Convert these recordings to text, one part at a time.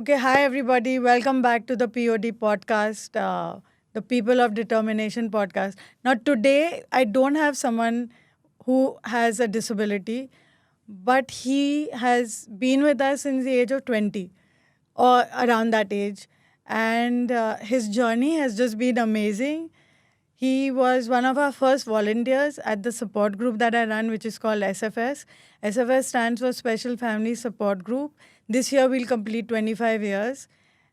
Okay, hi everybody. Welcome back to the POD podcast, the People of Determination podcast. Now, today I don't have someone who has a disability, but he has been with us since the age of 20 or around that age. And his journey has just been amazing. He was one of our first volunteers at the support group that I run, which is called SFS. SFS stands for Special Family Support Group. This year we'll complete 25 years.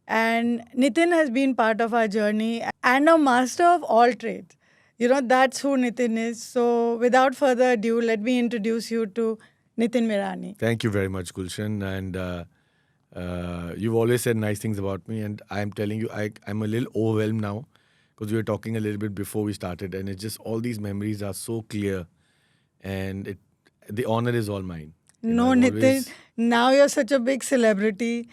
And Nitin has been part of our journey and a master of all trades. That's who Nitin is. So, without further ado, let me introduce you to Nitin Mirani. Thank you very much, Gulshan. And you've always said nice things about me. And I'm telling you, I'm a little overwhelmed now because we were talking a little bit before we started. And it's just all these memories are so clear. And the honor is all mine. No, I've Nitin, always- now you're such a big celebrity.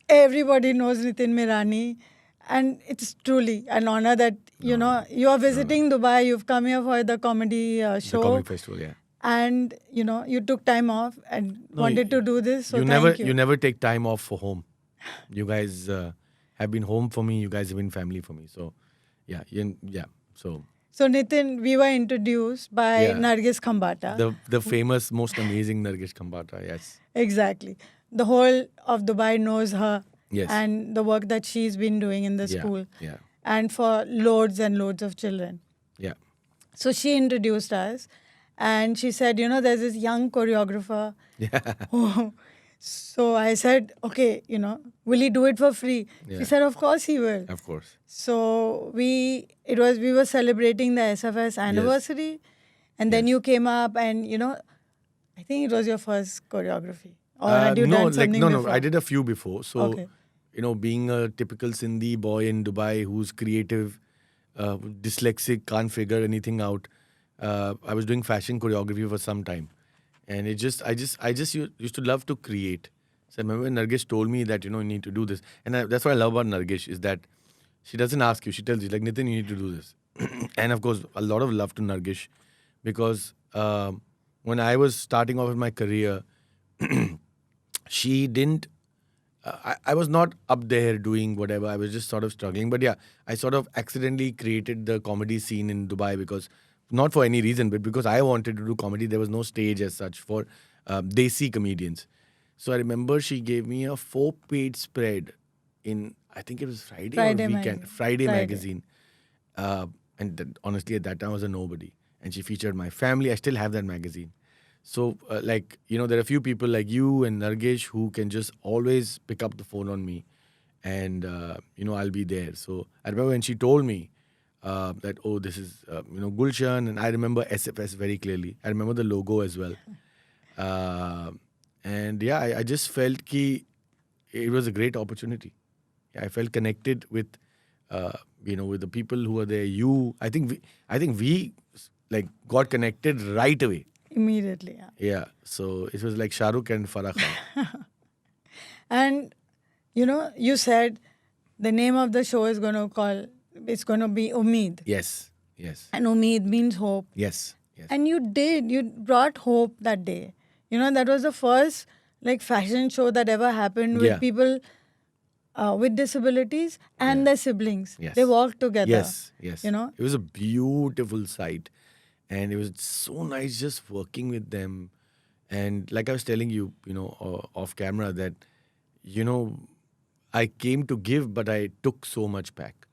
Everybody knows Nitin Mirani. And it's truly an honor that, you are visiting Dubai. You've come here for the comedy the show. comedy festival, yeah. And, you took time off and No, wanted to do this. So you thank never you. never take time off for home. You guys have been home for me. You guys have been family for me. So, yeah. So, So, Nitin, we were introduced by Yeah. Nargis Khambata. the famous, most amazing Nargish Khambata, yes. Exactly. The whole of Dubai knows her Yes. and the work that she's been doing in the Yeah, school yeah, and for loads and loads of children. yeah. So she introduced us and she said, there's this young choreographer. Yeah. So I said, okay, will he do it for free? Yeah. She said, of course he will. Of course. So we were celebrating the SFS anniversary, and then Yes. you came up, and I think it was your first choreography, or had you no, done like something no, before? no. I did a few before. So, Okay. being a typical Sindhi boy in Dubai who's creative, dyslexic, can't figure anything out. I was doing fashion choreography for some time, and I just used to love to create. So I remember when Nargish told me that you need to do this, and that's what I love about Nargish is that she doesn't ask you; she tells you like Nitin, you need to do this, and of course a lot of love to Nargish because when I was starting off in my career, she didn't. I was not up there doing whatever. I was just sort of struggling. But yeah, I sort of accidentally created the comedy scene in Dubai because, not for any reason, but because I wanted to do comedy. There was no stage as such for Desi comedians. So I remember she gave me a 4-page spread in, I think it was Friday Friday or weekend. magazine. Friday Friday. magazine. Honestly, at that time I was a nobody. And she featured my family. I still have that magazine. So, there are a few people like you and Nargesh who can just always pick up the phone on me and, I'll be there. So, I remember when she told me that, oh, this is, Gulshan, and I remember SFS very clearly. I remember the logo as well. And yeah, I just felt ki it was a great opportunity. Yeah, I felt connected with, with the people who were there. I think we like got connected right away. Immediately, yeah. Yeah, so it was like Shah Rukh and Farah Khan. And you said the name of the show is going to be Umeed, Yes, yes, and Umeed means hope. yes, yes. And you brought hope that day. That was the first fashion show that ever happened with Yeah. people with disabilities and their siblings. Yes. They walked together. Yes, yes. You know? It was a beautiful sight. And it was so nice just working with them. And like I was telling you, off camera, that, I came to give, but I took so much back.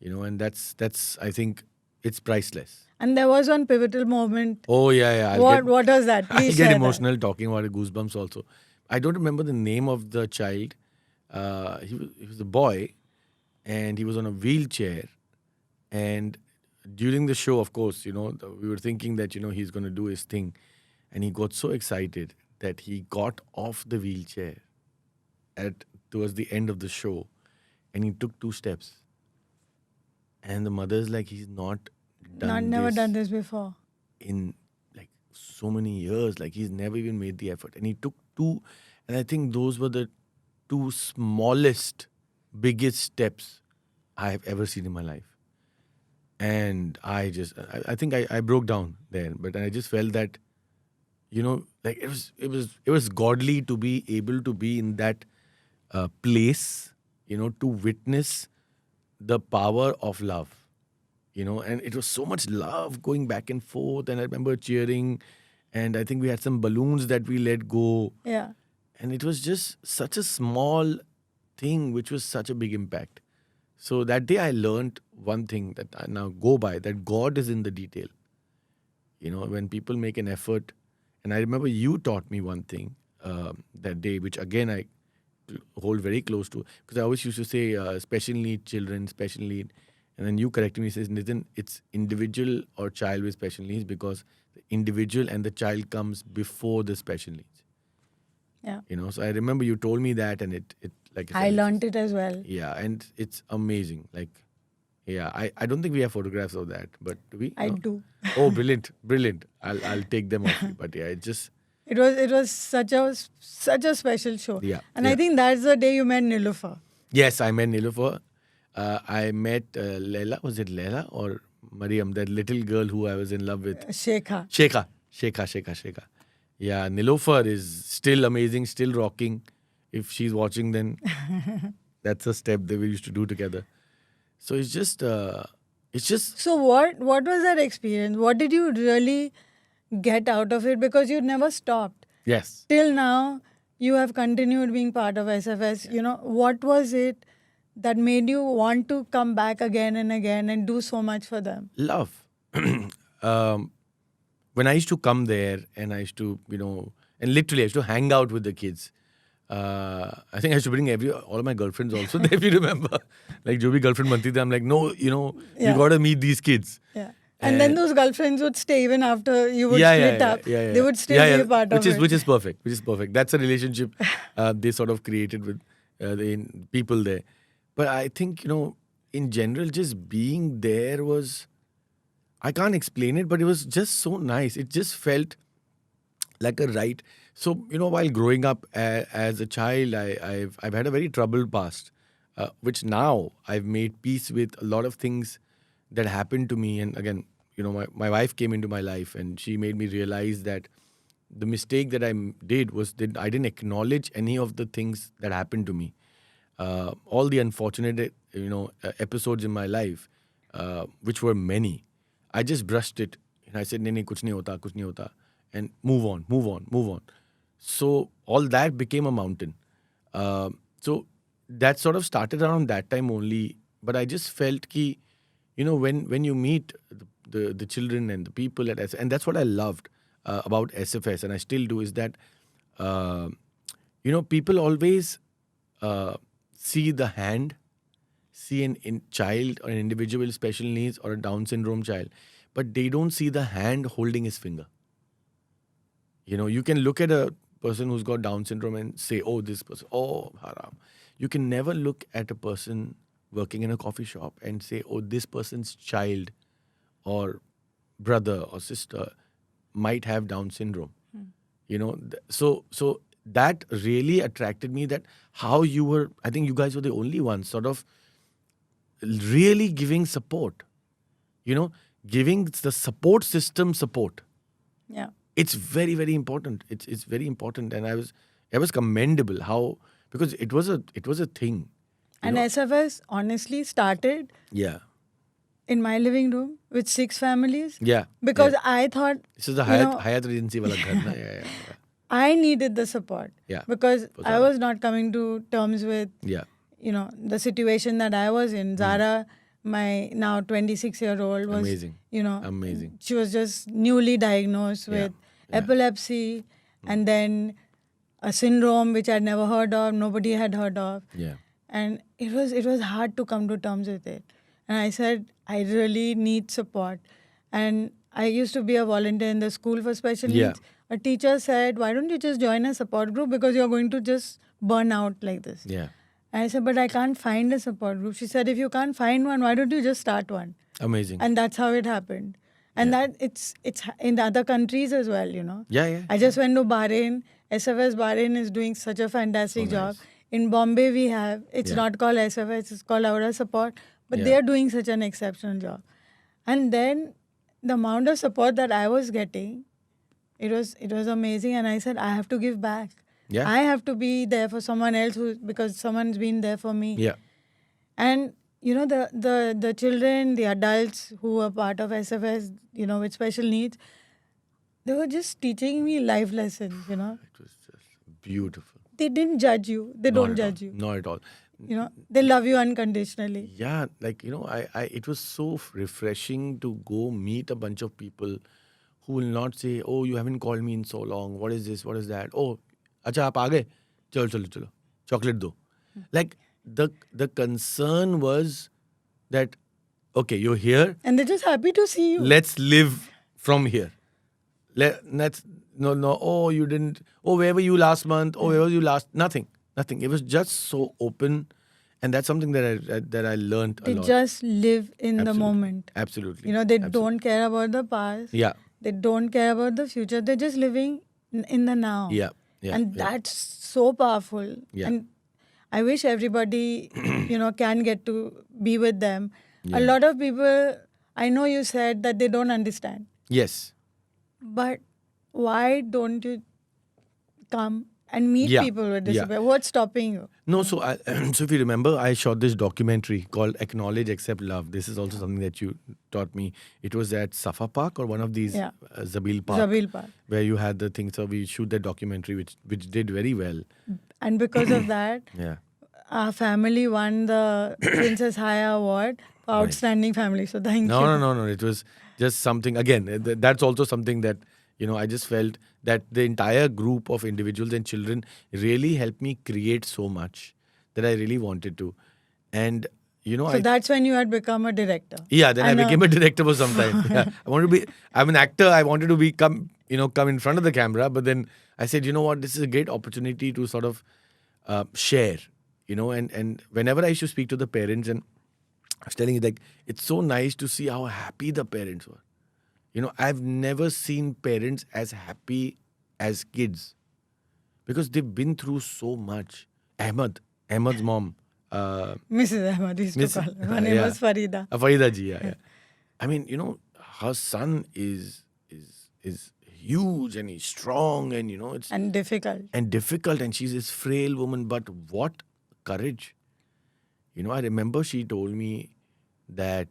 And that's I think it's priceless. And there was one pivotal moment. Oh, yeah. What was that? I'll Please get share that. emotional talking about it, goosebumps also. I don't remember the name of the child. He was a boy, and he was on a wheelchair. And during the show, of course, we were thinking that, he's going to do his thing. And he got so excited that he got off the wheelchair towards the end of the show, and he took 2 steps. And the mother's like, he's not Never done this before. in like so many years. Like he's never even made the effort. And he took 2, and I think those were the 2 smallest, biggest steps I have ever seen in my life. And I think I broke down there, but I just felt that, like it was godly to be able to be in that place, to witness the power of love, and it was so much love going back and forth. And I remember cheering, and I think we had some balloons that we let go. Yeah. And it was just such a small thing, which was such a big impact. So that day I learned one thing that I now go by, that God is in the detail. When people make an effort. And I remember you taught me one thing that day, which again I hold very close to, because I always used to say special need children, special need. And then you corrected me, says, Nitin, it's individual or child with special needs, because the individual and the child comes before the special needs. Yeah. So I remember you told me that, and it like I learned it as well. Yeah, and it's amazing. Like, yeah, I don't think we have photographs of that, but do we? I No? do. Oh, brilliant. I'll take them off you. But yeah, it just It was such a special show. Yeah, And I yeah. think that's the day you met Nilufer. yes, I met Nilofer. I met Leila. Was it Leila or Mariam? That little girl who I was in love with. Shekha. Shekha. Yeah, Nilofer is still amazing, still rocking. If she's watching, then that's a step that we used to do together. So it's just So what was that experience? What did you really get out of it? Because you never stopped. yes. Till now, you have continued being part of SFS. What was it that made you want to come back again and again and do so much for them? Love. When I used to come there, and I used to, and literally I used to hang out with the kids. I think I should bring all of my girlfriends also there, if you remember. Like, jo bhi girlfriend banti thi, I'm like, no, you Yeah. got to meet these kids. Yeah. And then those girlfriends would stay even after you would split up. They would still be a part of it. Which is perfect. That's a relationship they sort of created with the people there. But I think, in general, just being there was, I can't explain it, but it was just so nice. It just felt like a right. So, while growing up as a child, I've had a very troubled past, which now I've made peace with a lot of things that happened to me. And again, my wife came into my life, and she made me realize that the mistake that I did was that I didn't acknowledge any of the things that happened to me. All the unfortunate, episodes in my life, which were many, I just brushed it. And I said, nahi, kuch nahi hota. And move on. So all that became a mountain. So that sort of started around that time only. But I just felt ki, when you meet the children and the people at SFS, and that's what I loved about SFS, and I still do, is that, people always see the hand, see an child or an individual with special needs or a Down syndrome child, but they don't see the hand holding his finger. You can look at a person who's got Down syndrome and say, oh, this person, oh, haram. You can never look at a person working in a coffee shop and say, oh, this person's child or brother or sister might have Down syndrome. So that really attracted me, that how you were, I think you guys were the only ones sort of really giving support, giving the support system support. Yeah. It's very, very important. It's very important, and it was commendable how, because it was a thing. And SFS honestly started Yeah. in my living room with 6 families. Yeah. Because yeah. I thought This is the Hayat Regency wala ghar na. Yeah. I needed the support. Yeah. Because For I Zara. was not coming to terms with, Yeah. the situation that I was in. Zara, my now 26-year-old, was, Amazing. Amazing. she was just newly diagnosed with epilepsy and then a syndrome which I'd never heard of, nobody had heard of. Yeah. And it was hard to come to terms with it. And I said, I really need support. And I used to be a volunteer in the school for special Yeah. needs. A teacher said, why don't you just join a support group, because you're going to just burn out like this. Yeah. And I said, but I can't find a support group. She said, if you can't find one, why don't you just start one? Amazing. And that's how it happened. And that it's in other countries as well, Yeah. I just went to Bahrain. SFS Bahrain is doing such a fantastic job. nice. In Bombay, we have, it's not called SFS, it's called Aura Support, but they are doing such an exceptional job. And then the amount of support that I was getting, it was amazing. And I said, I have to give back. Yeah. I have to be there for someone else because someone's been there for me. Yeah. And the children, the adults who were part of SFS, with special needs, they were just teaching me life lessons. It was just beautiful. They didn't judge you. They Not don't at all. judge you. Not at all. They love you unconditionally. Yeah, like it was so refreshing to go meet a bunch of people who will not say, "Oh, you haven't called me in so long. What is this? What is that? Oh, acha aap aa gaye? Chalo, chalo, chalo. Chocolate do." Like the concern was that, okay, you're here. And they're just happy to see you. Let's live from here. Let's no. Oh, you didn't. Oh, where were you last month? Oh, where were you last? Nothing. It was just so open, and that's something that I learned a They lot. just live in the Absolutely. moment. Absolutely. They Absolutely. don't care about the past. Yeah. They don't care about the future. They're just living in the now. Yeah. Yeah. And yeah. that's so powerful. Yeah. And I wish everybody, can get to be with them. Yeah. A lot of people, I know you said that they don't understand. Yes. But why don't you come and meet Yeah. people with Yeah. disability? What's stopping you? No, so so if you remember, I shot this documentary called "Acknowledge, Accept, Love." This is also something that you taught me. It was at Safa Park or one of these Yeah. Zabil Park, Zabil Park. where you had the thing. So we shoot that documentary, which did very well. And because of that, Yeah. our family won the Princess Haya Award for Outstanding Family. So thank you. No. It was just something. Again, that's also something that I just felt that the entire group of individuals and children really helped me create so much that I really wanted to, and So that's when you had become a director. yeah. Then And, I became a director for some time. Yeah. I'm an actor. I wanted to come in front of the camera, but then I said, you know what, this is a great opportunity to sort of share, and whenever I used to speak to the parents, and I was telling you, like, it's so nice to see how happy the parents were. I've never seen parents as happy as kids because they've been through so much. Ahmad's mom, Mrs. Ahmad used to call her. Her name yeah. was Farida. Farida ji, yeah. I mean, her son is huge and he's strong, and it's And difficult. and she's this frail woman, but what courage. I remember she told me that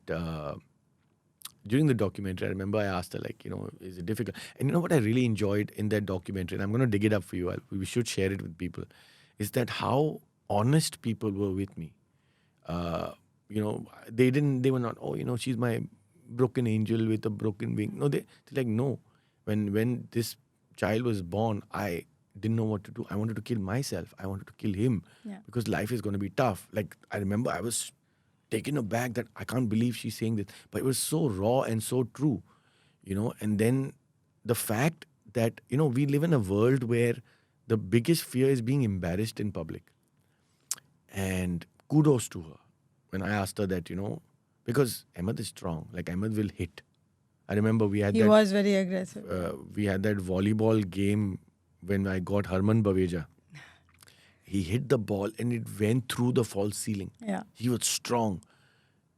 during the documentary, I remember I asked her, like, is it difficult? And what I really enjoyed in that documentary, and I'm going to dig it up for you, we should share it with people, is that how honest people were with me. They were not, she's my broken angel with a broken wing. No, they're like, no. When this child was born, I didn't know what to do. I wanted to kill myself. I wanted to kill him because life is going to be tough. Like, I remember I was taken aback that I can't believe she's saying this, but it was so raw and so true, and then the fact that, we live in a world where the biggest fear is being embarrassed in public. And kudos to her when I asked her that, because Ahmed is strong, like Ahmed will hit. I remember He was very aggressive. we had that volleyball game when I got Harman Baweja. He hit the ball and it went through the false ceiling. Yeah. He was strong.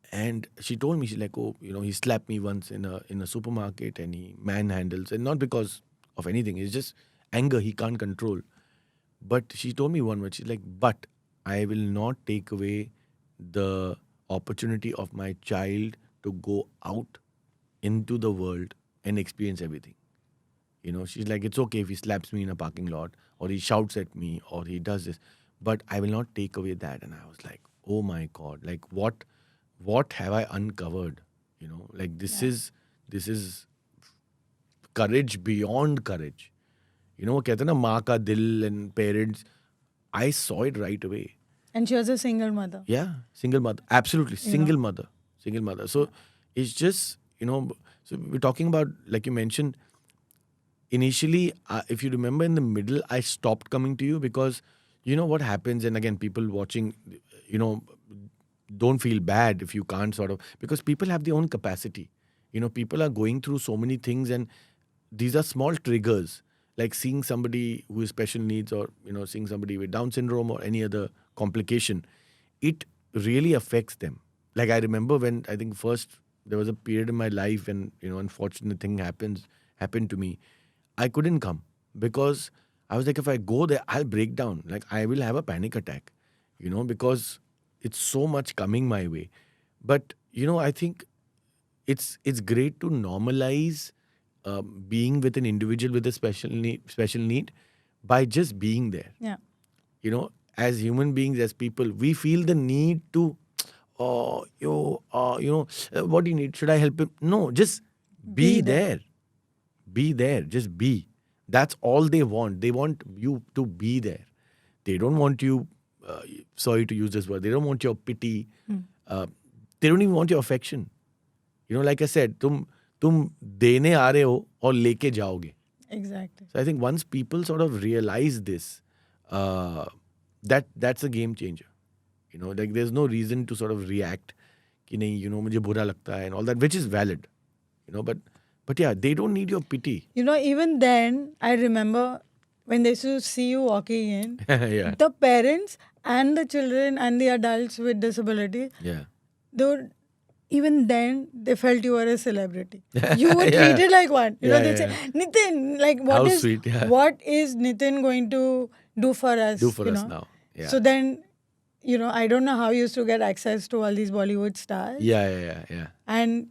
And she told me, she's like, oh, he slapped me once in a supermarket and he manhandles. And not because of anything. It's just anger he can't control. But she told me one word. She's like, but I will not take away the opportunity of my child to go out into the world and experience everything. She's like, it's okay if he slaps me in a parking lot or he shouts at me or he does this, but I will not take away that. And I was like, oh my God, like what have I uncovered? Like this is courage beyond courage. वो कहते हैं ना माँ का दिल and parents. I saw it right away. And she was a single mother. Yeah, single mother. Absolutely, single mother. Single mother. So it's just, so we're talking about, like you mentioned, initially, if you remember in the middle, I stopped coming to you because what happens, and again, people watching, don't feel bad if you can't sort of, because people have their own capacity. People are going through so many things, and these are small triggers, like seeing somebody who is special needs or, seeing somebody with Down syndrome or any other complication. It really affects them. Like I remember when I think first there was a period in my life when, unfortunate thing happened to me. I couldn't come because I was like, if I go there, I'll break down. Like, I will have a panic attack, because it's so much coming my way. But, I think it's great to normalize being with an individual with a special need by just being there. Yeah. As human beings, as people, we feel the need to, oh, what do you need? Should I help him? No, just be Be there. there. Be there. Just be. That's all they want. They want you to be there. They don't want you, sorry to use this word, they don't want your pity. They don't even want your affection. Like I said, तुम देने आ रहे हो और लेके जाओगे. Exactly. So I think once people sort of realize this, that's a game changer. Like there's no reason to sort of react कि नहीं, मुझे बुरा लगता है and all that, which is valid. But yeah, they don't need your pity. Even then, I remember when they used to see you walking in, Yeah. the parents and the children and the adults with disability, Yeah. they would, even then, they felt you were a celebrity. You were Yeah. treated like one. Yeah, They'd yeah, say, Nitin, like, How sweet, yeah. what is Nitin going to do for us? Do for us now. Yeah. So then, I don't know how you used to get access to all these Bollywood stars. Yeah. And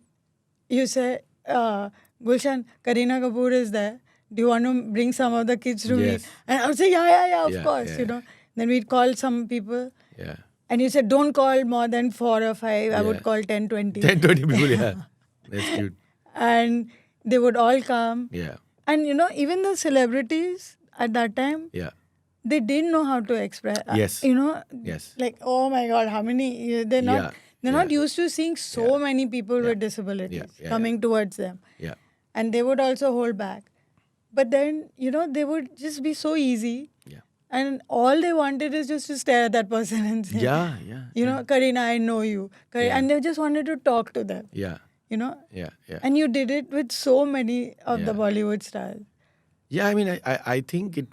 you say, Gulshan, Kareena Kapoor is there. Do you want to bring some of the kids to Yes. meet? And I would say, yeah, of Yeah, course, yeah. Then we'd call some people. Yeah. And you said, don't call more than 4 or 5. I would Yeah. call 10, 20. 10, 20 people, yeah. That's cute. And they would all come. Yeah. And, even the celebrities at that time, Yeah. they didn't know how to express. Yes. Yes. Like, oh my God, how many? They're not, Yeah. they're not used to seeing so many people with disabilities Yeah. coming towards them. Yeah. And they would also hold back. But then, they would just be so easy. Yeah. And all they wanted is just to stare at that person and say, Yeah. Kareena, I know you. And they just wanted to talk to them, Yeah. Yeah. And you did it with so many of the Yeah. Bollywood stars. Yeah, I mean, I think it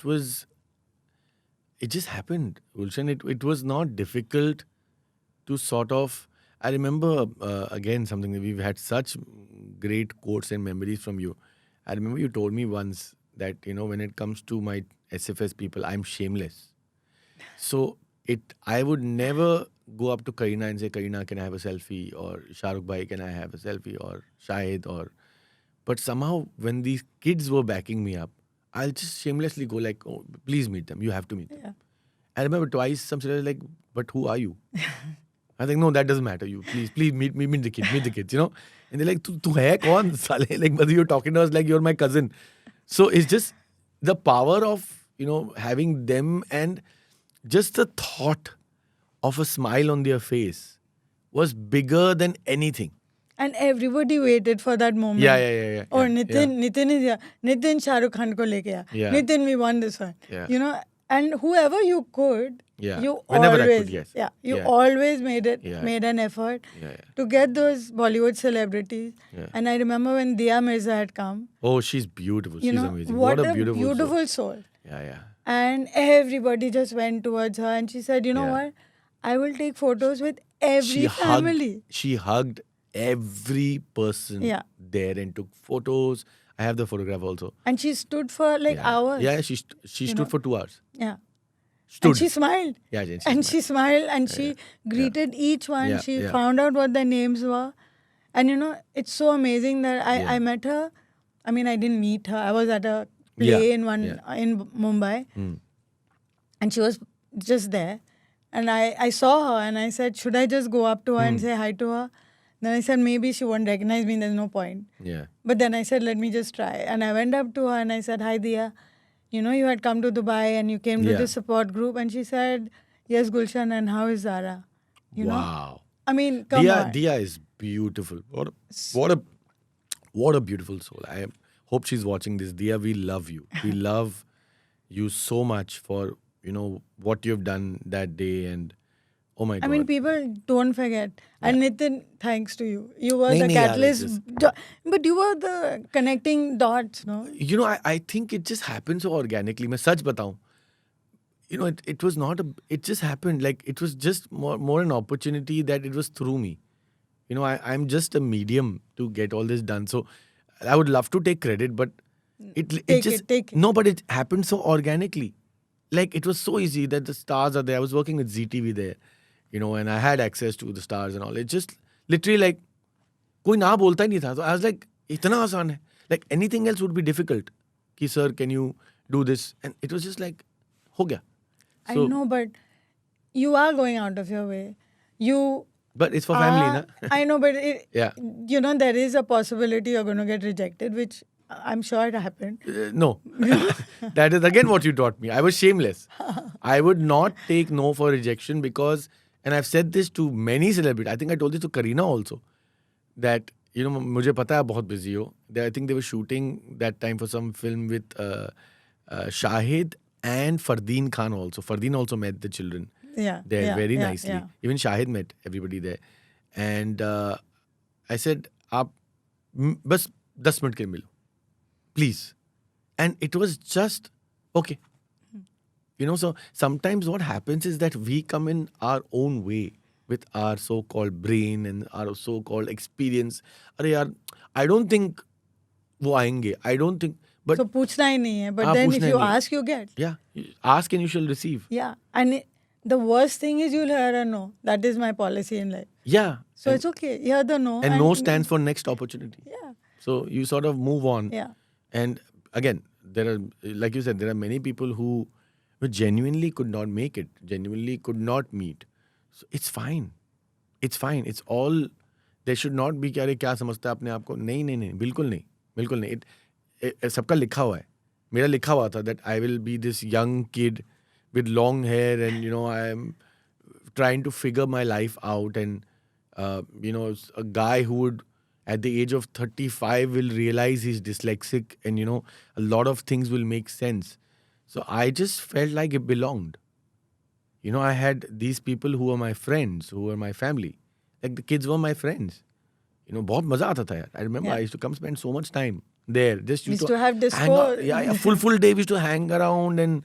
just happened, Gulshan. It was not difficult to sort of, I remember, again, something that we've had such great quotes and memories from you. I remember you told me once that, when it comes to my SFS people, I'm shameless. So I would never go up to Kareena and say, Kareena, can I have a selfie? Or Shah Rukh Bhai, can I have a selfie? Or Shahid, but somehow when these kids were backing me up, I'll just shamelessly go like, oh, please meet them. You have to meet them. Yeah. I remember twice some celebrities like, but who are you? I think, no, that doesn't matter. You please meet the kids, And they're like, tu hai kaun? Sale? Like, whether you're talking to us like you're my cousin. So it's just the power of, having them, and just the thought of a smile on their face was bigger than anything. And everybody waited for that moment. Yeah. Or yeah, Nitin is here. Nitin Shah Rukh Khan ko leke aaya. Yeah. Nitin, we won this one. Yeah. And whoever you could, Yeah. you Whenever I always, could, yes. you Yeah. always made an effort Yeah. to get those Bollywood celebrities. Yeah. And I remember when Dia Mirza had come, Oh, she's beautiful. She's amazing. what a beautiful soul. soul. Yeah. And everybody just went towards her and she said, you know Yeah. what? I will take photos with every family. She hugged every person Yeah. there and took photos. I have the photograph also. And she stood for like hours. Yeah, she stood for 2 hours. Yeah. Stood. And she smiled. Yeah, And she smiled and she greeted each one. Yeah, She yeah. found out what their names were. And it's so amazing that I met her. I mean, I didn't meet her. I was at a play in Mumbai. And she was just there. And I saw her and I said, should I just go up to her and say hi to her? Then I said, maybe she won't recognize me. There's no point. Yeah. But then I said, let me just try. And I went up to her and I said, hi, Dia. You had come to Dubai and you came to Yeah. this support group. And she said, yes, Gulshan, and how is Zara? You know? Wow. I mean, come on. Dia is beautiful. What a beautiful soul. I hope she's watching this. Dia, we love you. We love you so much for, what you've done that day. And oh my God. I mean, people don't forget. And Nitin, thanks to you. You were the Nahi, catalyst. But you were the connecting dots, no? I think it just happened so organically. मैं सच बताऊं. It was not it just happened. Like, it was just more an opportunity that it was through me. I'm just a medium to get all this done. So I would love to take credit, but Take it, take it. No, but it happened so organically. Like it was so easy that the stars are there. I was working with ZTV there, and I had access to the stars and all. It just literally like कोई ना बोलता ही नहीं था. So I was like, इतना आसान है. Like anything else would be difficult. कि sir, can you do this? And it was just like, हो गया. I know, but you are going out of your way. You But it's for family, na? I know, but Yeah. there is a possibility you're going to get rejected, which I'm sure it happened. No. That is again what you taught me. I was shameless. I would not take no for rejection because, and I've said this to many celebrities. I think I told this to Kareena also. That, मुझे पता है आप बहुत busy हो. I think they were shooting that time for some film with Shahid and Fardeen Khan also. Fardeen also met the children. Yeah. There yeah, very yeah, nicely. yeah. Even Shahid met everybody there. And I said, आप बस 10 minute के लिए मिलो. Please. And it was just, okay. So sometimes what happens is that we come in our own way with our so-called brain and our so-called experience. अरे यार, I don't think वो आएंगे. I don't think. But So पूछना ही नहीं है. But हाँ, then if पूछना ही you नहीं है. ask, you get. Yeah, ask and you shall receive. Yeah. And the worst thing is you'll hear a no. That is my policy in life. Yeah. So it's okay. Hear the no. And no stands for next opportunity. Yeah. So you sort of move on. Yeah. And again, there are, like you said, there are many people who genuinely could not make it, genuinely could not meet. So it's fine. It's fine. It's all, there should not be कि अरे क्या समझता है अपने आप को. नहीं, बिल्कुल नहीं. सबका लिखा हुआ है. मेरा लिखा हुआ था that I will be this young kid with long hair and, I am trying to figure my life out and, a guy who would at the age of 35 will realize he's dyslexic and, a lot of things will make sense. So I just felt like it belonged. I had these people who were my friends, who were my family. Like the kids were my friends. बहुत मजा आता था यार. I remember I used to come spend so much time there. Just used to have hang disco. out. Yeah, full day we used to hang around and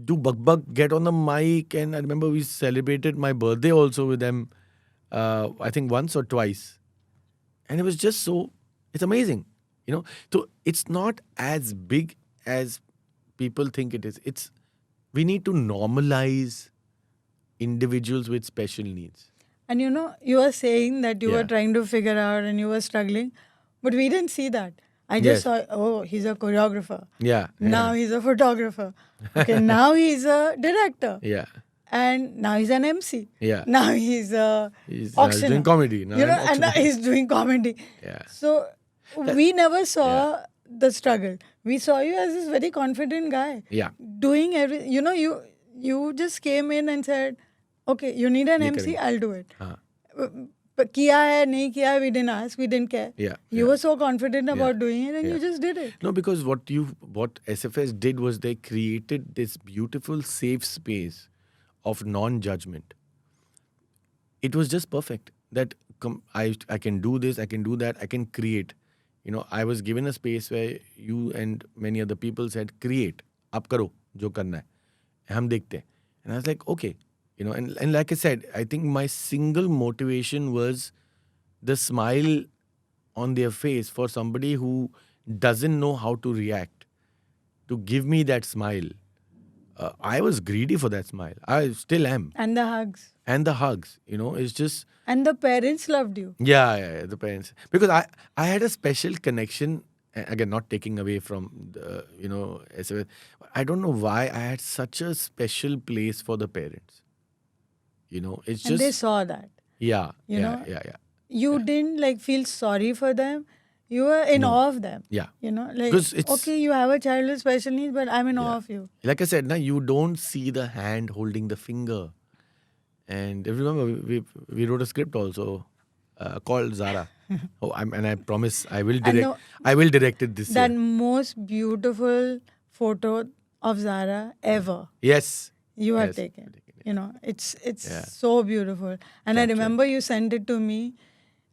do bug, get on the mic. And I remember we celebrated my birthday also with them, I think once or twice. And it was just so, it's amazing. So it's not as big as people think it is. We need to normalize individuals with special needs. And you were saying that you were Yeah. trying to figure out and you were struggling, but we didn't see that. I just Yes. saw, he's a choreographer. Yeah. Now he's a photographer. Okay, now he's a director. Yeah. And now he's an MC. Yeah. Now he's a He's auctioneer. doing comedy. Now and now he's doing comedy. Yeah. So we never saw the struggle. We saw you as this very confident guy. Yeah. Doing everything. You just came in and said, okay, you need an ये MC, करेंगे. I'll do it. हाँ. But किया है, नहीं किया है, we didn't ask, we didn't care. Yeah. You were so confident about doing it and you Yeah. just did it. No, because what SFS did was they created this beautiful safe space of non-judgment. It was just perfect. That I can do this, I can do that, I can create. I was given a space where you and many other people said, create. आप करो जो करना है. हम देखते हैं. And I was like, okay. And like I said, I think my single motivation was the smile on their face for somebody who doesn't know how to react, to give me that smile. I was greedy for that smile. I still am. And the hugs. And the hugs, it's just... And the parents loved you. Yeah, the parents. Because I had a special connection, again, not taking away from, SFS. I don't know why I had such a special place for the parents. It's just... And they saw that. Yeah, You yeah, know? yeah. You didn't feel sorry for them. You were in awe of them. Yeah. Because okay, you have a child with special needs, but I'm in awe of you. Like I said, you don't see the hand holding the finger. And if you remember, we wrote a script also called Zara. And I promise I will direct. I will direct it this That year. most beautiful photo of Zara ever Yes. you have Yes. taken. It's so beautiful. And I remember you sent it to me.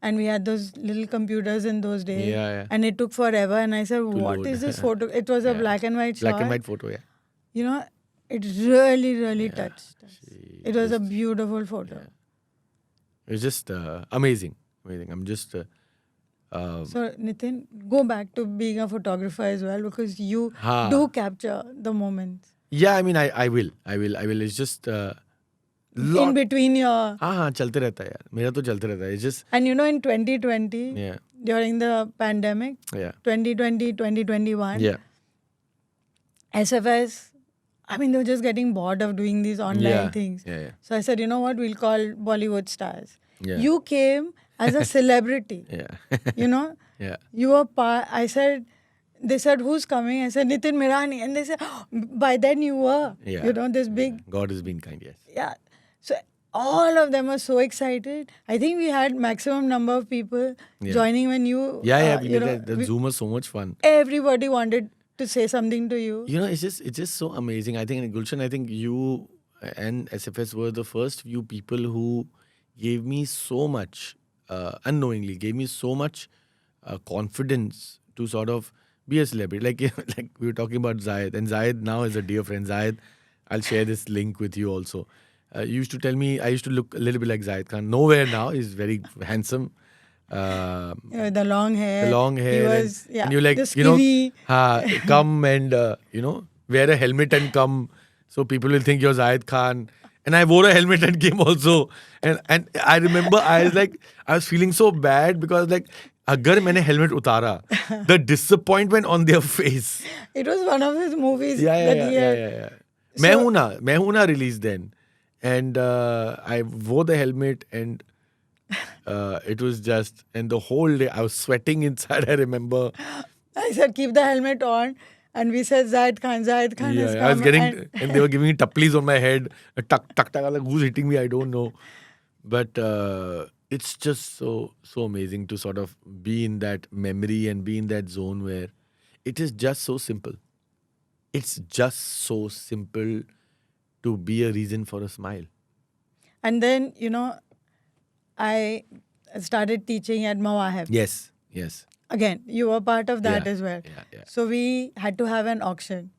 And we had those little computers in those days. Yeah. And it took forever. And I said, what load. is this photo? It was a black and white shot. Black and white photo, yeah. It really, really touched us. It was a beautiful photo. It was just amazing. I'm just... So Nitin, go back to being a photographer as well, because you हाँ. do capture the moments Yeah, I mean, I will. It's just in lot. between your. हाँ, चलते रहता है यार. मेरा तो चलते रहता है. It's just And you know, in 2020, yeah, during the pandemic, yeah, 2020, 2021, yeah, SFS, I mean, they were just getting bored of doing these online yeah, things. yeah, yeah, So I said, you know what, we'll call Bollywood stars. yeah. You came as a celebrity, yeah, you know. yeah, You were part. I said, they said, who's coming? I said, Nitin Mirani. And they said, "Oh, by then you were, yeah. you know, this big, God has been kind. Yes. yeah. So all of them were so excited. I think we had maximum number of people Yeah. joining when you, Yeah. We you did know, that. The Zoom was so much fun. everybody wanted to say something to you. You know, it's just so amazing. I think, Gulshan, I think you and SFS were the first few people who gave me so much, unknowingly, gave me so much confidence to sort of be a celebrity. Like we were talking about Zayed, and Zayed now is a dear friend. Zayed, I'll share this link with you also. You used to tell me I used to look a little bit like Zayed Khan. Nowhere now. He's very handsome. The long hair. The long hair. He was, and you're like, the you know, skinny. come and, wear a helmet and come. So people will think you're Zayed Khan. And I wore a helmet and came also. And I remember I was feeling so bad because like, agar मैंने helmet उतारा, the disappointment on their face. It was one of his movies Yeah. that he had. मैं हूँ ना released then. And I wore the helmet and it was just, and the whole day I was sweating inside, I remember. I said, keep the helmet on. And we said, Zayed Khan has come. I was getting, and they were giving me taplis on my head. Tuck. I was like, who's hitting me? I don't know. But it's just so amazing to sort of be in that memory and be in that zone where it is just so simple. It's just so simple to be a reason for a smile. And then, you know, I started teaching at Mawahib. Yes. Again, you were part of that Yeah, as well. yeah. So we had to have an auction.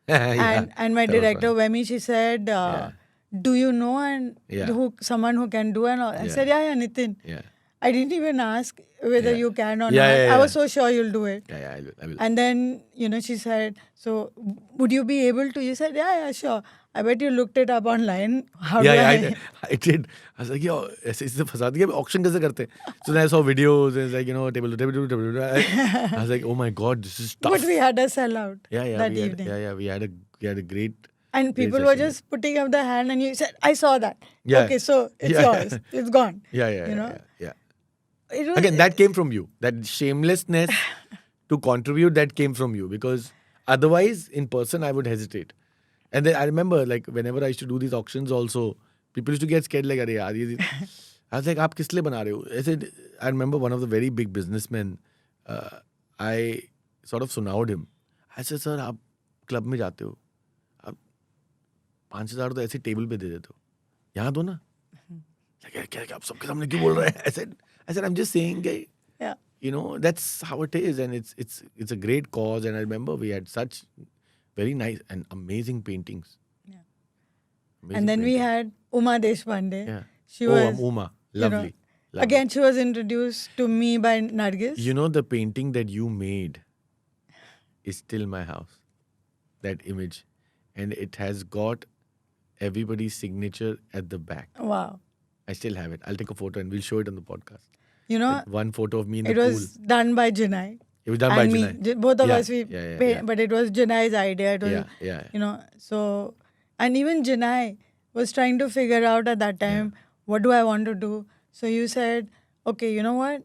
Yeah, And my that was director, fun. Wemi, she said, do you know Yeah. someone who can do? And all? I Yeah. said, yeah, Nitin. Yeah. I didn't even ask whether Yeah. you can or Yeah, not. yeah, I was yeah. so sure you'll do it. Yeah, I will. And then, you know, she said, so would you be able to? You said, yeah, sure. I bet you looked it up online. How do I did. I was like, yo, ऐसे फंसा दिया, auction कैसे करते? So then I saw videos, and it's like, table. I was like, oh my God, this is tough. But we had a sellout Yeah, that we evening. we had a great. And great people were session. just putting up their hand, and you said, I saw that. Yeah. Okay, so it's Yeah. yours. It's gone. Yeah. You know? Yeah. It was, Again, that came from you. That shamelessness to contribute, that came from you, because otherwise, in person, I would hesitate. And then I remember, like, whenever I used to do these auctions also, people used to get scared, like, Arey, yaar, I was like, "Aap kis liye bana rahe ho?" I said, I remember one of the very big businessmen, I sort of sunnaud him. I said, sir, आप club में जाते हो, आप 5,000 तो ऐसे table पे दे देते हो, यहाँ दो ना. Like, क्या आप सबके सामने क्यों बोल रहे हैं? I said, I'm just saying, guy. yeah. You know, that's how it is, and it's a great cause. And I remember we had such very nice and amazing paintings. Yeah. Amazing And then we paintings. had Uma Deshpande. Yeah. She oh, was, Uma, you know, lovely. Again, she was introduced to me by Nargis. You know, the painting that you made is still in my house. That image, and it has got everybody's signature at the back. Wow. I still have it. I'll take a photo and we'll show it on the podcast. You know, Like one photo of me in the it pool. was done by Jinai. It was done by And me. Jinai. Both of Yeah, us, we yeah, paid, yeah. but it was Jinai's idea. It was, Yeah. you know, so, and even Jinai was trying to figure out at that time, what do I want to do? So you said, okay, you know what?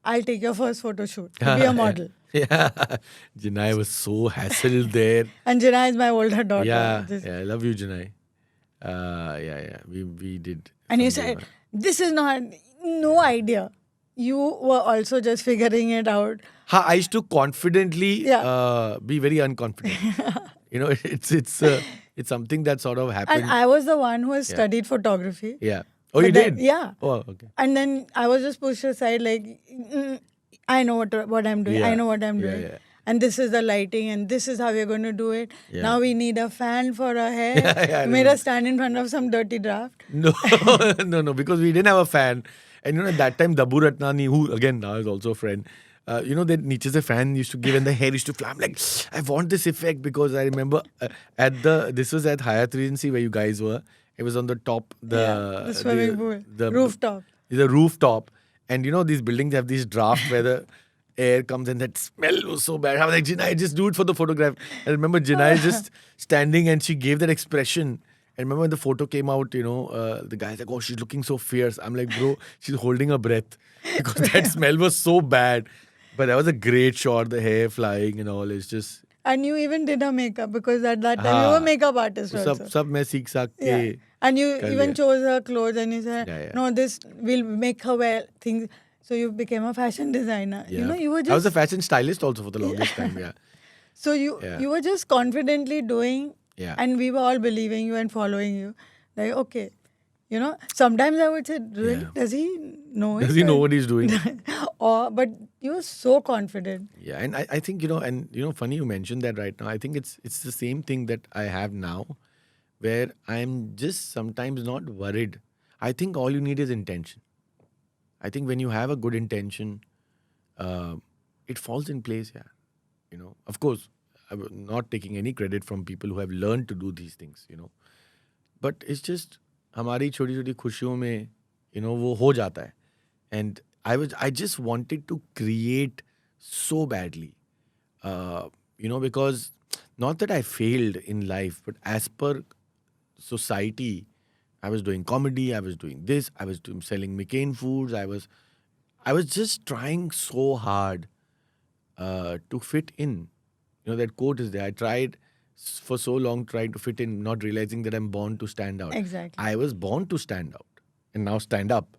I'll take your first photo shoot. To be a model. Yeah. Jinai was so hassled there. And Jinai is my older daughter. Yeah. Just- I love you, Jinai. Yeah. We did. And you some said, good- this is not, no idea. You were also just figuring it out. I used to confidently Yeah. be very unconfident. You know, it's something that sort of happened. And I was the one who has studied photography. Yeah. Oh, But you then- did? Yeah. Oh, okay. And then I was just pushed aside, like, I know what I'm doing. I Yeah. know what I'm Yeah, doing. yeah. and this is the lighting, and this is how we're going to do it. Yeah. Now we need a fan for our hair. Yeah, I You made remember. us stand in front of some dirty draft. No, no, because we didn't have a fan. And at that time, Dabu Ratnani, who again now is also a friend, that niche se fan used to give and the hair used to fly. I'm like, I want this effect because I remember this was at Hyatt Regency where you guys were. It was on the top, The swimming pool, the rooftop. The rooftop. And these buildings have these draft where the air comes and that smell was so bad. I was like, Jinai, just do it for the photograph. I remember Jinai just standing and she gave that expression. And remember when the photo came out, the guy's like, oh, she's looking so fierce. I'm like, bro, she's holding her breath because that smell was so bad. But that was a great shot, the hair flying and all. It's just... And you even did her makeup because at that time you हाँ, were makeup artist तो also. सब मैं सीख साख के Yeah. And you कर even लिया. chose her clothes and you said, Yeah. no, this will make her wear things. So you became a fashion designer. Yeah. You were I was just... a fashion stylist also for the longest time, yeah. So you Yeah. you were just confidently doing, Yeah. and we were all believing you and following you. Like, okay, sometimes I would say, really, Yeah. does he know it? Does he know what he's doing? But you were so confident. Yeah, and I think, funny you mentioned that right now. I think it's the same thing that I have now, where I'm just sometimes not worried. I think all you need is intention. I think when you have a good intention, it falls in place, yeah. Of course, I'm not taking any credit from people who have learned to do these things, But it's just हमारी छोटी छोटी खुशियों में, वो हो जाता है. And I just wanted to create so badly, because not that I failed in life, but as per society, I was doing comedy, I was doing this, I was selling McCain foods, I was just trying so hard to fit in. That quote is there. I tried for so long trying to fit in, not realizing that I'm born to stand out. Exactly. I was born to stand out and now stand up.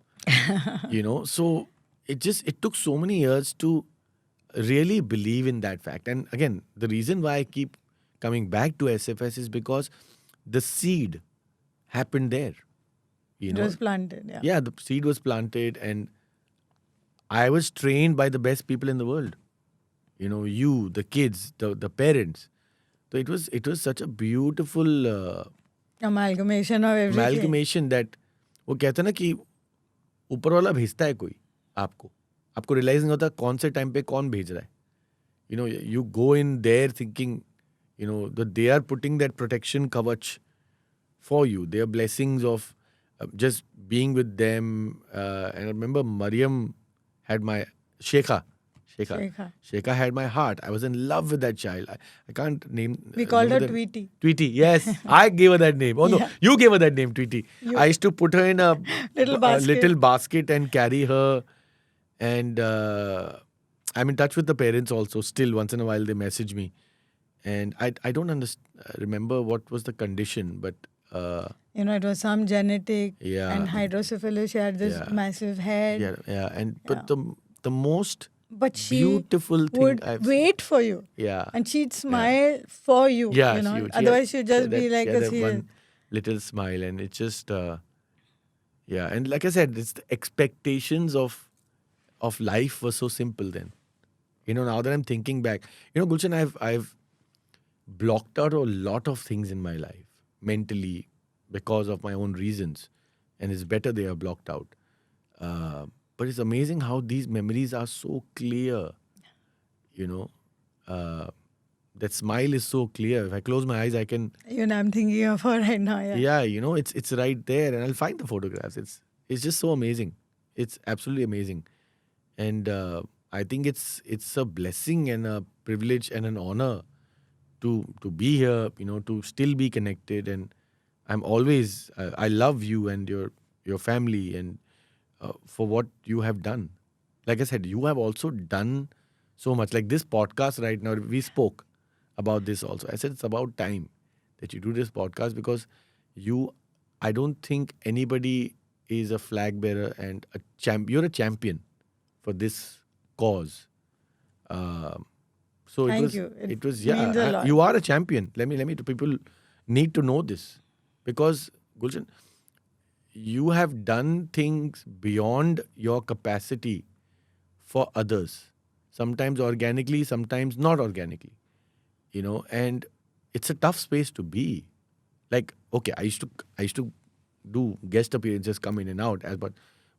So it took so many years to really believe in that fact. And again, the reason why I keep coming back to SFS is because the seed happened there. It was planted. Yeah. Yeah, the seed was planted and I was trained by the best people in the world. You, the kids, the parents. So it was such a beautiful Amalgamation of everything. amalgamation that वो कहते हैं ना कि ऊपर वाला भेजता है कोई आपको रियलाइज नहीं होता कौन से टाइम पे कौन भेज रहा है. You go in there thinking that they are putting that protection kavach for you. Their blessings of just being with them. And I remember Mariam had my Shekha had my heart. I was in love with that child. I can't name. We called her remember that- Tweety. Tweety, yes. I gave her that name. Oh no, Yeah. you gave her that name, Tweety. I used to put her in a Little basket and carry her. And I'm in touch with the parents also. Still, once in a while they message me. And I don't remember what was the condition, but It was some genetic Yeah. and hydrocephalus. She had this Yeah. massive head. yeah. And but the most But she beautiful thing would I've wait for you. yeah. And she'd smile for you. Yeah, she would. Otherwise, she'd just be like she had a that serious. one little smile, and it's just and like I said, it's the expectations of life were so simple then. Now that I'm thinking back, Gulshan, I've blocked out a lot of things in my life mentally because of my own reasons, and it's better they are blocked out. But it's amazing how these memories are so clear. That smile is so clear. If I close my eyes, I can. I'm thinking of her right now. Yeah. Yeah, it's right there, and I'll find the photographs. It's just so amazing. It's absolutely amazing, and I think it's a blessing and a privilege and an honor to be here. To still be connected, and I'm always I love you and your family and for what you have done. Like I said, you have also done so much. Like this podcast right now, we spoke about this also. I said it's about time that you do this podcast because I don't think anybody is a flag bearer and you're a champion for this cause. So Thank it was, you. It was means a lot. you are a champion. Let me. People need to know this because Gulshan, you have done things beyond your capacity for others. sometimes organically, sometimes not organically, and it's a tough space to be. Like, okay, I used to do guest appearances, come in and out,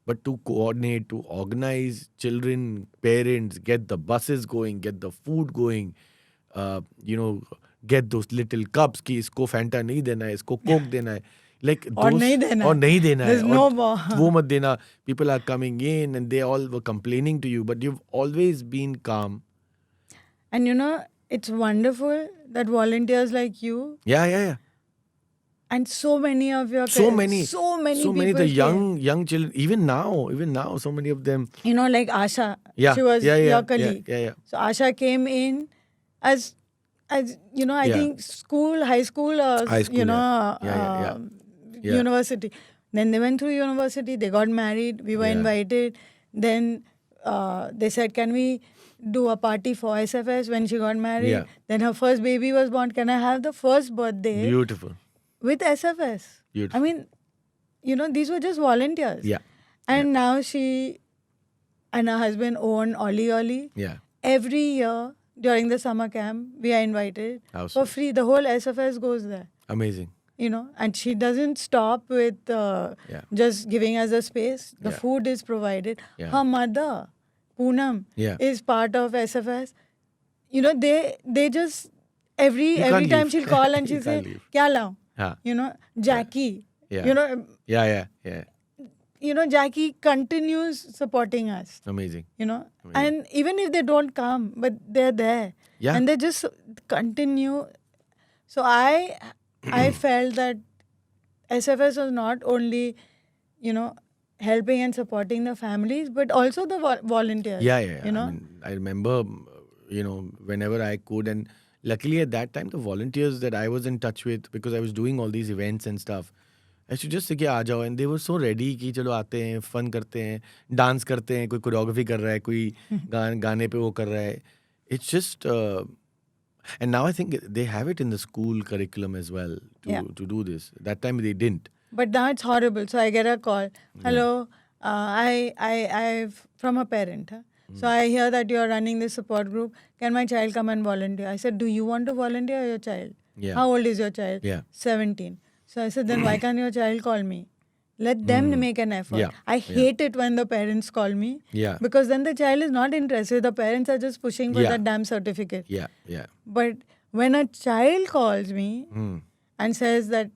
but to coordinate, to organize children, parents, get the buses going, get the food going, uh, you know, get those little cups कि इसको Fanta नहीं देना है, इसको Coke देना है, like और those नहीं देना और है. नहीं देना है, There's no more. वो मत देना. People are coming in and they all were complaining to you, but you've always been calm. And it's wonderful that volunteers like you Yeah. and so many of your So kids, many people the came. young children, even now, so many of them. Like Asha, Yeah, she was yeah, your colleague. yeah. So Asha came in as I Yeah. think high school, or High school, yeah. university. Then they went through university. They got married. We were Yeah. invited. Then they said, "Can we do a party for SFS?" When she got married, Yeah. then her first baby was born. Can I have the first birthday Beautiful. with SFS? Beautiful. I mean, these were just volunteers. Yeah. And now she and her husband own Ollie Ollie. Yeah. Every year during the summer camp, we are invited How for sweet. free. The whole SFS goes there, Amazing. and she doesn't stop with Yeah. just giving us a space. The Yeah. food is provided. Yeah. Her mother, Poonam, Yeah. is part of SFS. They just every can't time leave. she'll call and she'll You say, can't leave. "Kya lao?" Huh. Jackie. Yeah. Yeah. Jackie continues supporting us. Amazing. And even if they don't come, but they're there. Yeah. And they just continue. So I felt that SFS was not only, helping and supporting the families, but also the volunteers. Yeah. I remember, whenever I could, and luckily at that time, the volunteers that I was in touch with, because I was doing all these events and stuff, I should just say कि आ जाओ, and they were so ready कि चलो आते हैं, fun करते हैं, dance करते हैं, कोई choreography कर रहा है, कोई गाने पे वो कर रहा है. It's just, and now I think they have it in the school curriculum as well to do this. That time they didn't. But now it's horrible. So I get a call. Hello, I've from a parent. Huh? So I hear that you're running this support group. Can my child come and volunteer? I said, do you want to volunteer or your child? Yeah. How old is your child? Yeah. 17. So I said, then why can't your child call me? Let them make an effort. Yeah. I hate it when the parents call me. Yeah. Because then the child is not interested. The parents are just pushing for that damn certificate. Yeah. But when a child calls me and says that,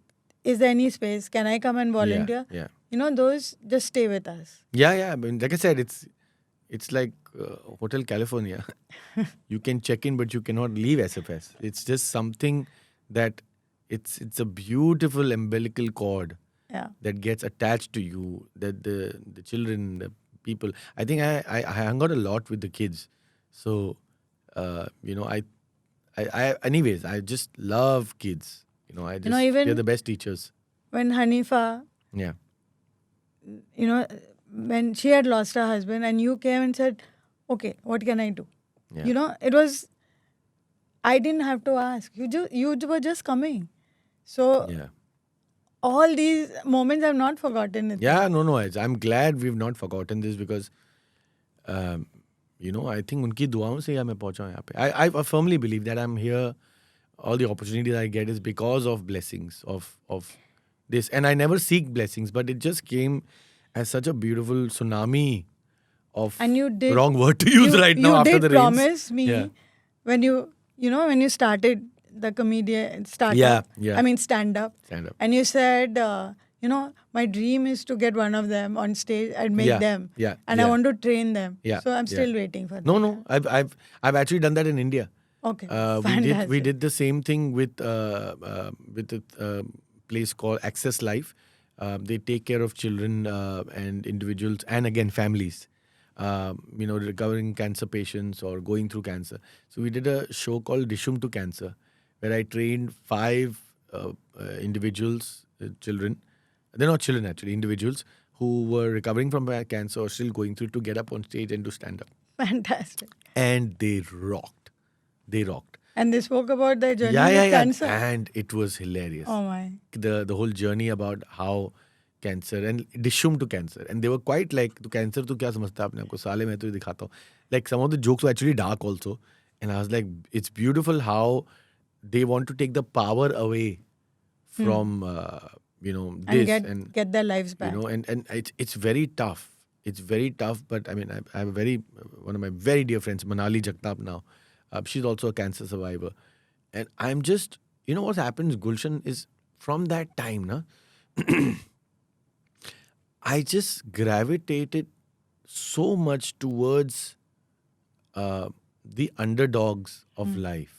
is there any space? Can I come and volunteer? Yeah. Those just stay with us. Yeah. I mean, like I said, it's like Hotel California. You can check in, but you cannot leave SFS. It's just something that it's a beautiful umbilical cord that gets attached to you. That the children, the people. I think I hung out a lot with the kids. So, anyways, I just love kids. Even they're the best teachers. When Hanifa, Yeah. when she had lost her husband and you came and said, okay, what can I do? Yeah. It was, I didn't have to ask. You were just coming. So Yeah. all these moments I've not forgotten it. Yeah, no. I'm glad we've not forgotten this because, I think उनकी दुआओं से ही मैं पहुंचा हूं यहाँ पे. I firmly believe that I'm here. All the opportunities I get is because of blessings of this, and I never seek blessings, but it just came as such a beautiful tsunami of. And you did. Wrong word to use right now after the rains. You did promise me Yeah. when you started the comedian stand Yeah. stand up. Stand up. And you said, my dream is to get one of them on stage and make them. Yeah. And I want to train them. Yeah. So I'm still waiting for that. No. I've actually done that in India. Okay. We did the same thing with a place called Access Life. They take care of children and individuals and again families, recovering cancer patients or going through cancer. So we did a show called Dishum to Cancer, where I trained 5 individuals, children. They're not children actually, individuals who were recovering from cancer or still going through to get up on stage and to stand up. Fantastic. And they rocked. And they spoke about their journey Yeah. with cancer. And it was hilarious. Oh my. The whole journey about how cancer and dishum to cancer, and they were quite like, "To cancer to kya samajhta hai apne aap ko, saale main to ye dikhata hu." Like some of the jokes were actually dark also, and I was like, it's beautiful how they want to take the power away from And this get their lives back. and it's very tough. It's very tough, but I mean, I have one of my very dear friends, Manali Jagtap now. She's also a cancer survivor, and I'm just, what happens, Gulshan, is from that time, na, I just gravitated so much towards the underdogs of life.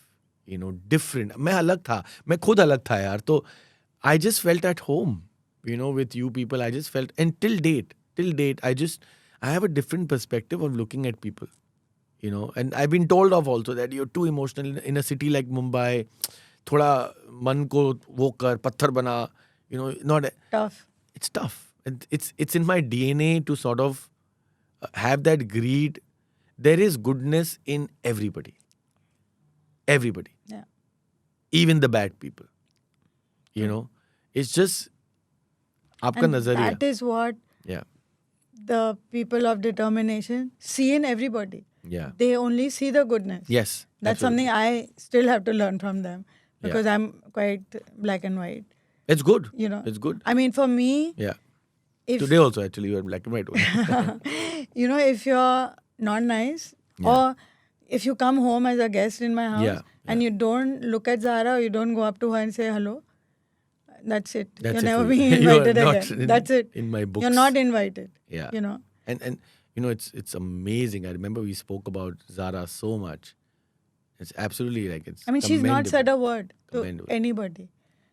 Different. मैं अलग था, मैं खुद अलग था यार. तो I just felt at home, with you people. I just felt, and till date, I have a different perspective of looking at people, and I've been told of also that you're too emotional in a city like Mumbai. थोड़ा मन को वो कर, पत्थर बना, not. Tough. It's tough. And it's in my DNA to sort of have that greed. There is goodness in everybody. Everybody. Yeah. Even the bad people. It's just आपका And नजरिया. that is what Yeah. the people of determination see in everybody. Yeah. They only see the goodness. Yes. That's absolutely. something I still have to learn from them because I'm quite black and white. It's good. It's good. I mean, for me, Yeah. if Today also actually you are black and white. if you're not nice or if you come home as a guest in my house and you don't look at Zara or you don't go up to her and say hello, that's it. That's You're it never for you. being You are invited not again. That's it. in my books. You're not invited. Yeah. And it's amazing. I remember we spoke about Zara so much. It's absolutely like it's. I mean, she's not said a word to Commendable. anybody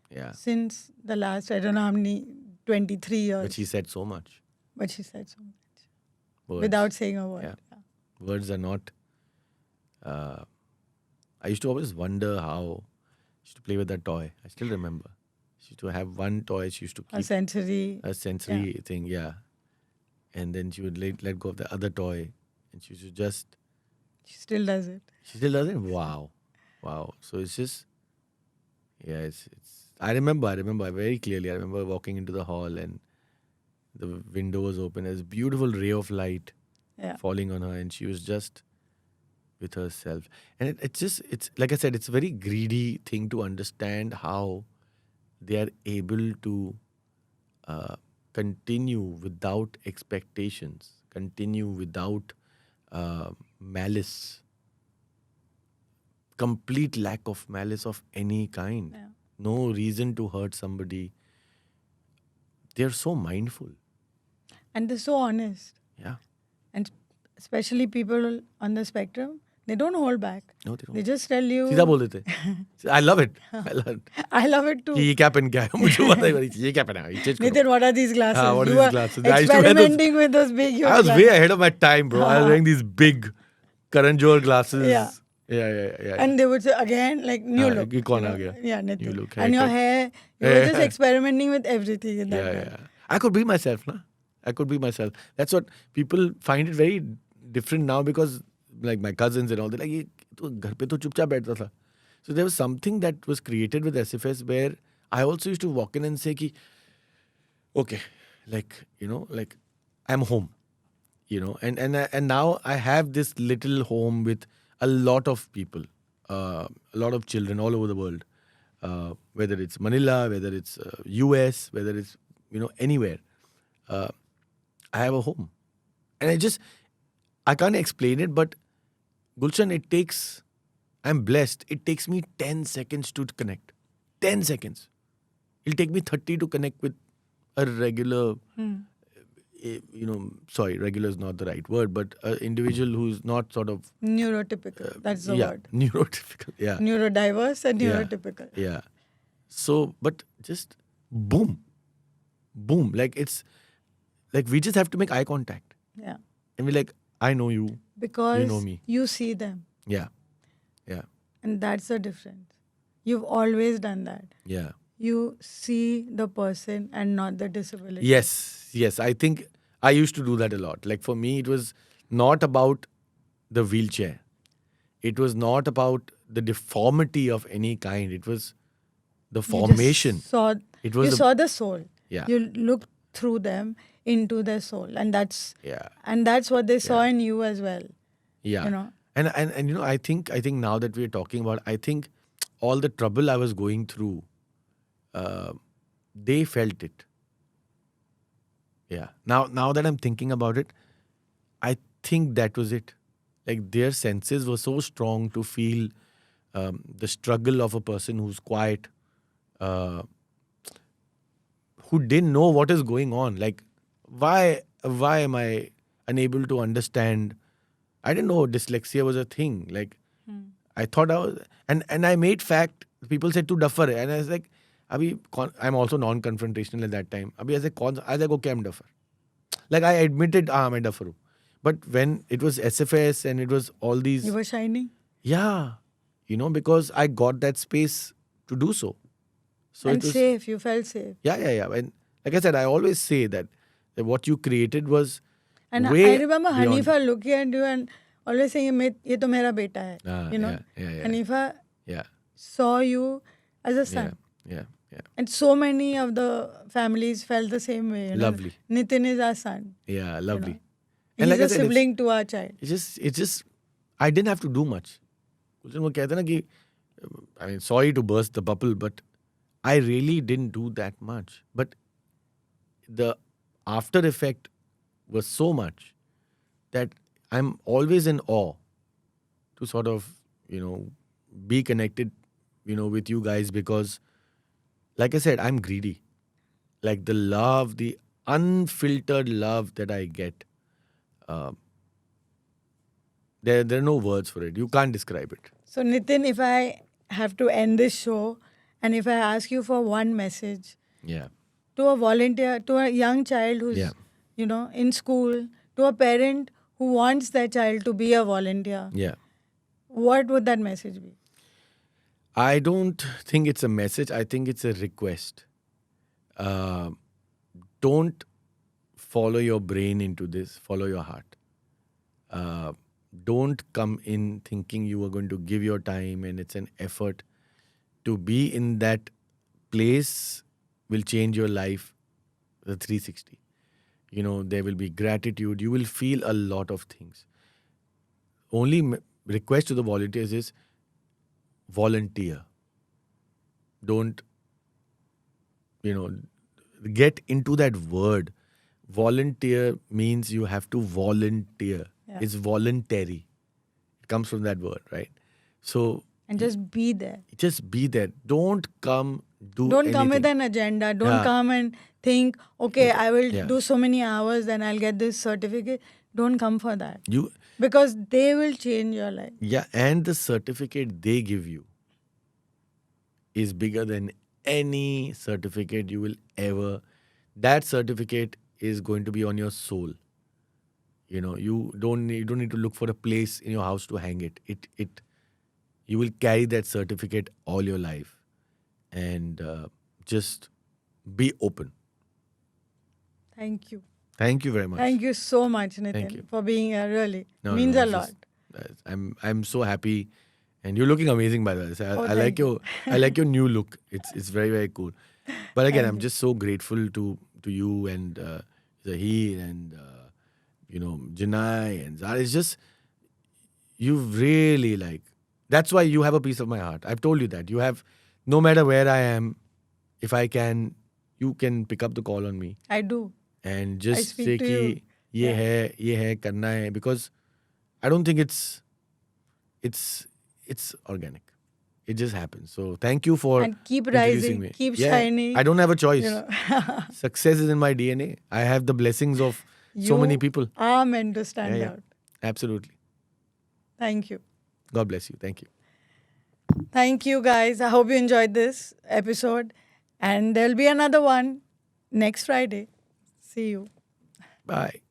Yeah. since the last, I don't know how many, 23 years. But she said so much. But she said so much. Words. Without saying a word. Yeah. Words are not. I used to always wonder how she used to play with that toy. I still remember. She used to have one toy. She used to keep A sensory. a sensory thing, yeah. And then she would let go of the other toy, and she should just. She still does it. She still does it. Wow. So it's just. Yeah, it's. I remember very clearly. I remember walking into the hall and the window was open. There's a beautiful ray of light falling on her, and she was just with herself. And it's like I said, it's a very greedy thing to understand how they are able to continue without expectations, continue without malice, complete lack of malice of any kind. Yeah. No reason to hurt somebody. They're so mindful. And they're so honest. Yeah. And especially people on the spectrum, they don't hold back. No, they don't. They just tell you. सीधा बोल देते. I love it. I love it too. कि ये क्या पहन के आया मुझे पता ही ये क्या पहना है ये change करो. Nathan, what are these glasses? What are You these were glasses? I used to wear those- experimenting with those big. I was way ahead of my time, bro. I was wearing these big Karan Johar glasses. Yeah. Yeah. And they would say again, like, new look. ये कौन आ गया? Yeah, Nathan. New look, And your haircut. hair, you were just experimenting with everything in that time. Yeah. I could be myself, na. I could be myself. That's what people find it very different now because, like my cousins and all, they're like, ये तो घर पे तो चुपचाप बैठता था. So there was something that was created with SFS where I also used to walk in and say कि, okay, like I'm home, and now I have this little home with a lot of people, a lot of children all over the world, whether it's Manila, whether it's US, whether it's anywhere. I have a home, and I can't explain it, but Gulshan, I'm blessed. It takes me 10 seconds to connect. 10 seconds. It'll take me 30 to connect with a regular, sorry, regular is not the right word, but an individual who's not sort of... Neurotypical. That's the word. Neurotypical, yeah. Neurodiverse and neurotypical. Yeah. So, but just boom. Like it's, like we just have to make eye contact. Yeah. And we're like, I know you. Because you know me. You see them. Yeah. And that's the difference. You've always done that. Yeah. You see the person and not the disability. Yes. I think I used to do that a lot. Like for me, it was not about the wheelchair. It was not about the deformity of any kind. It was the formation. You saw the soul. Yeah. You looked through them into their soul, and that's Yeah. what they saw in you as well. Yeah. You know. And you know, I think now that we're talking about, I think all the trouble I was going through, they felt it. Yeah. Now that I'm thinking about it, I think that was it. Like their senses were so strong to feel the struggle of a person who's quiet, uh, who didn't know what is going on. Like, why am I unable to understand? I didn't know dyslexia was a thing. Like, I thought I was, and I made fact. People said to duffer, and I was like, I'm also non-confrontational at that time. I was like, okay, I'm duffer. Like I admitted, I'm duffer. But when it was SFS and it was all these, You were shining. yeah, because I got that space to do so. So And it was safe. You felt safe. yeah. And like I said, I always say that what you created was And way I remember beyond. Hanifa looking at you and always saying, "ये तो मेरा बेटा है." Ah, You know. yeah. Hanifa Yeah, saw you as a yeah, son. yeah. And so many of the families felt the same way. Lovely. Nitin is our son. Yeah, lovely. know. And He's like I a said, sibling to our child. it's just I didn't have to do much. Gulshan वो कहते हैं ना कि I mean, sorry to burst the bubble, but I really didn't do that much. But the after effect was so much that I'm always in awe to sort of, be connected, with you guys because, like I said, I'm greedy. Like the love, the unfiltered love that I get, uh, there are no words for it. You can't describe it. So, Nitin, if I have to end this show and if I ask you for one message Yeah. to a volunteer, to a young child who's, Yeah. In school, to a parent who wants their child to be a volunteer, Yeah. what would that message be? I don't think it's a message. I think it's a request. Uh, don't follow your brain into this. Follow your heart. Don't come in thinking you are going to give your time and it's an effort. To be in that place will change your life, the 360. There will be gratitude. You will feel a lot of things. Only request to the volunteers is volunteer. Don't, get into that word. Volunteer means you have to volunteer. Yeah. It's voluntary. It comes from that word, right? So And just be there. just be there. Don't come Don't come with anything. an agenda. Don't Yeah. come and think, okay, I will Yeah. do so many hours, then I'll get this certificate. Don't come for that. You Because they will change your life. Yeah, and the certificate they give you is bigger than any certificate you will ever. That certificate is going to be on your soul. You don't need to look for a place in your house to hang it. You will carry that certificate all your life, and just be open. Thank you. Thank you very much. Thank you so much, Nitin, Thank you. for being here. Really. No, Means no, a it's lot. just- I'm so happy, and you're looking amazing by the way. So I thank like you. I like your new look. It's very, very cool. But again, Thank I'm you. just so grateful to you and Zahir and Janai and Zara. It's just you've really that's why you have a piece of my heart. I've told you that you have. No matter where I am, if I can, you can pick up the call on me I do. and just speak say to कि you. ये है करना है, because I don't think it's organic. It just happens. So thank you for And keep introducing rising, me. keep Yeah, shining. I don't have a choice. You know, Success is in my DNA. I have the blessings of so many You people. are meant to stand Yeah. out. Absolutely. Thank you. God bless you. Thank you. Thank you, guys. I hope you enjoyed this episode. And there'll be another one next Friday. See you. Bye.